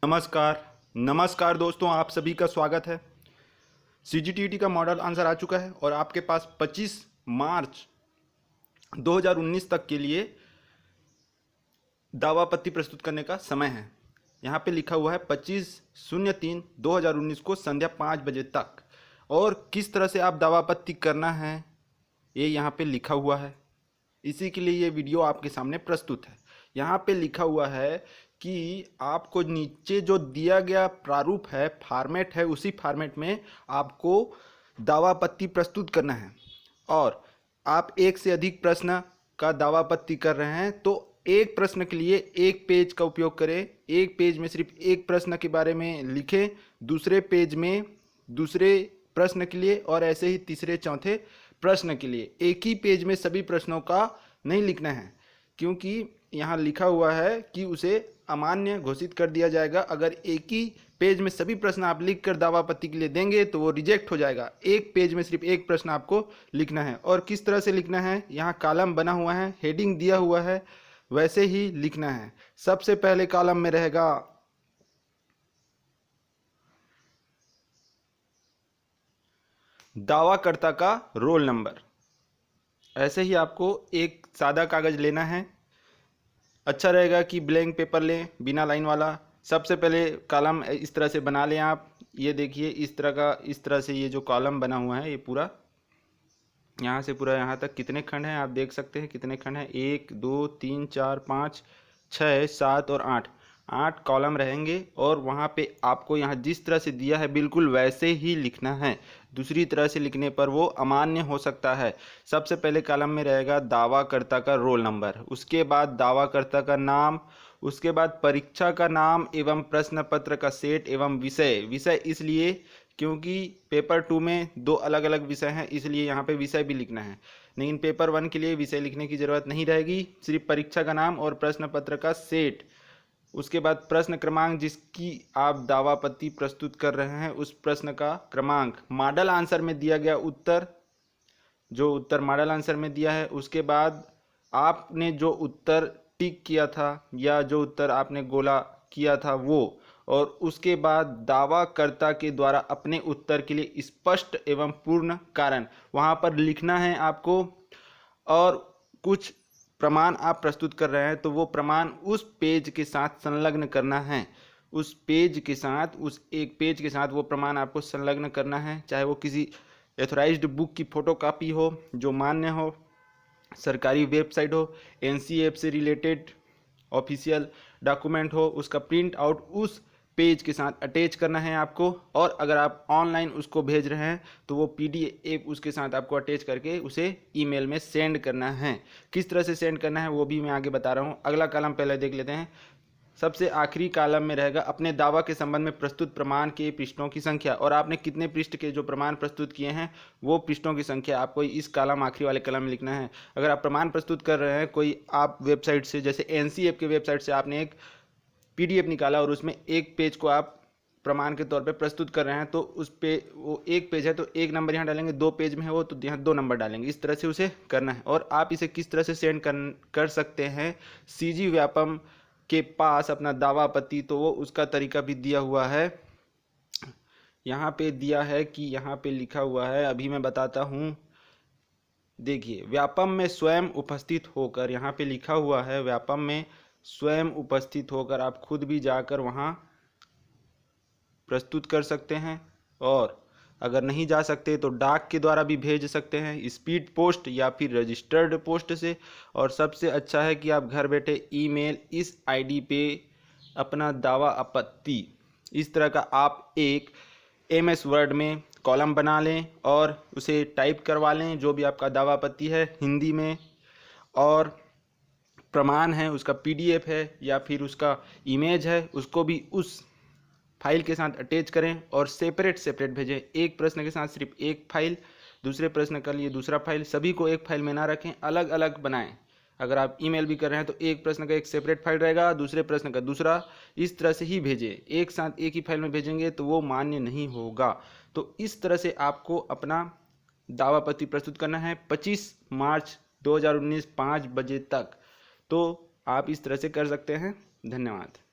नमस्कार नमस्कार दोस्तों, आप सभी का स्वागत है। सीजीटीटी का मॉडल आंसर आ चुका है और आपके पास 25 मार्च 2019 तक के लिए दावापत्ति प्रस्तुत करने का समय है। यहाँ पे लिखा हुआ है 25/03/2019 को संध्या 5 बजे तक। और किस तरह से आप दावापत्ति करना है ये यहाँ पे लिखा हुआ है। इसी के लिए ये वीडियो आपके सामने प्रस्तुत है। यहाँ पे लिखा हुआ है कि आपको नीचे जो दिया गया प्रारूप है, फॉर्मेट है, उसी फॉर्मेट में आपको दावापत्ति प्रस्तुत करना है। और आप एक से अधिक प्रश्न का दावापत्ति कर रहे हैं तो एक प्रश्न के लिए एक पेज का उपयोग करें। एक पेज में सिर्फ एक प्रश्न के बारे में लिखें, दूसरे पेज में दूसरे प्रश्न के लिए, और ऐसे ही तीसरे चौथे प्रश्न के लिए। एक ही पेज में सभी प्रश्नों का नहीं लिखना है, क्योंकि यहाँ लिखा हुआ है कि उसे अमान्य घोषित कर दिया जाएगा। अगर एक ही पेज में सभी प्रश्न आप लिखकर दावापत्ति के लिए देंगे तो वो रिजेक्ट हो जाएगा। एक पेज में सिर्फ एक प्रश्न आपको लिखना है। और किस तरह से लिखना है, यहाँ कॉलम बना हुआ है, हेडिंग दिया हुआ है, वैसे ही लिखना है। सबसे पहले कॉलम में रहेगा दावाकर्ता का रोल नंबर। ऐसे ही आपको एक सादा कागज लेना है। अच्छा रहेगा कि ब्लैंक पेपर लें, बिना लाइन वाला। सबसे पहले कॉलम इस तरह से बना लें आप। ये देखिए इस तरह से ये जो कॉलम बना हुआ है, ये पूरा यहाँ से पूरा यहाँ तक कितने खंड हैं आप देख सकते हैं। कितने खंड हैं, 1 2 3 4 5 6 7 और 8 कॉलम रहेंगे। और वहाँ पे आपको यहाँ जिस तरह से दिया है बिल्कुल वैसे ही लिखना है। दूसरी तरह से लिखने पर वो अमान्य हो सकता है। सबसे पहले कॉलम में रहेगा दावाकर्ता का रोल नंबर, उसके बाद दावाकर्ता का नाम, उसके बाद परीक्षा का नाम एवं प्रश्न पत्र का सेट एवं विषय इसलिए क्योंकि पेपर 2 में 2 अलग अलग विषय हैं, इसलिए यहाँ पे विषय भी लिखना है। लेकिन पेपर 1 के लिए विषय लिखने की ज़रूरत नहीं रहेगी, सिर्फ परीक्षा का नाम और प्रश्न पत्र का सेट। उसके बाद प्रश्न क्रमांक, जिसकी आप दावापत्ति प्रस्तुत कर रहे हैं उस प्रश्न का क्रमांक, मॉडल आंसर में दिया गया उत्तर, जो उत्तर मॉडल आंसर में दिया है। उसके बाद आपने जो उत्तर टिक किया था या जो उत्तर आपने गोला किया था वो, और उसके बाद दावाकर्ता के द्वारा अपने उत्तर के लिए स्पष्ट एवं पूर्ण कारण वहाँ पर लिखना है आपको। और कुछ प्रमाण आप प्रस्तुत कर रहे हैं तो वो प्रमाण उस पेज के साथ संलग्न करना है। उस पेज के साथ, उस एक पेज के साथ वो प्रमाण आपको संलग्न करना है, चाहे वो किसी एथोराइज्ड बुक की फोटोकॉपी हो जो मान्य हो, सरकारी वेबसाइट हो, एनसीएफ से रिलेटेड ऑफिशियल डॉक्यूमेंट हो, उसका प्रिंट आउट उस पेज के साथ अटैच करना है आपको। और अगर आप ऑनलाइन उसको भेज रहे हैं तो वो पीडीएफ उसके साथ आपको अटैच करके उसे ईमेल में सेंड करना है। किस तरह से सेंड करना है वो भी मैं आगे बता रहा हूँ। अगला कॉलम पहले देख लेते हैं। सबसे आखिरी कॉलम में रहेगा अपने दावा के संबंध में प्रस्तुत प्रमाण के पृष्ठों की संख्या, और आपने कितने पृष्ठ के जो प्रमाण प्रस्तुत किए हैं वो पृष्ठों की संख्या आपको इस कॉलम, आखिरी वाले कॉलम में लिखना है। अगर आप प्रमाण प्रस्तुत कर रहे हैं कोई आप वेबसाइट से, जैसे एनसीएफ के वेबसाइट से आपने एक पीडीएफ निकाला और उसमें एक पेज को आप प्रमाण के तौर पे प्रस्तुत कर रहे हैं, तो उस पे वो एक पेज है तो 1 नंबर यहाँ डालेंगे, 2 पेज में है वो तो यहाँ 2 नंबर डालेंगे। इस तरह से उसे करना है। और आप इसे किस तरह से सेंड कर सकते हैं, सीजी व्यापम के पास अपना दावापत्ति, तो वो उसका तरीका भी दिया हुआ है। यहाँ पे दिया है कि यहाँ पे लिखा हुआ है, अभी मैं बताता हूँ। देखिए, व्यापम में स्वयं उपस्थित होकर, यहाँ पे लिखा हुआ है व्यापम में स्वयं उपस्थित होकर आप खुद भी जाकर वहाँ प्रस्तुत कर सकते हैं। और अगर नहीं जा सकते तो डाक के द्वारा भी भेज सकते हैं, स्पीड पोस्ट या फिर रजिस्टर्ड पोस्ट से। और सबसे अच्छा है कि आप घर बैठे ईमेल इस आईडी पे अपना दावा आपत्ति, इस तरह का आप एक MS वर्ड में कॉलम बना लें और उसे टाइप करवा लें, जो भी आपका दावा आपत्ति है हिंदी में, और प्रमाण है उसका PDF है या फिर उसका इमेज है, उसको भी उस फाइल के साथ अटैच करें और सेपरेट भेजें। एक प्रश्न के साथ सिर्फ एक फाइल, दूसरे प्रश्न के लिए दूसरा फाइल, सभी को एक फाइल में ना रखें, अलग अलग बनाएं। अगर आप ईमेल भी कर रहे हैं तो एक प्रश्न का एक सेपरेट फाइल रहेगा, दूसरे प्रश्न का दूसरा, इस तरह से ही भेजें। एक साथ एक ही फाइल में भेजेंगे तो वो मान्य नहीं होगा। तो इस तरह से आपको अपना दावापत्ति प्रस्तुत करना है 25 मार्च 2019 5 बजे तक। तो आप इस तरह से कर सकते हैं। धन्यवाद।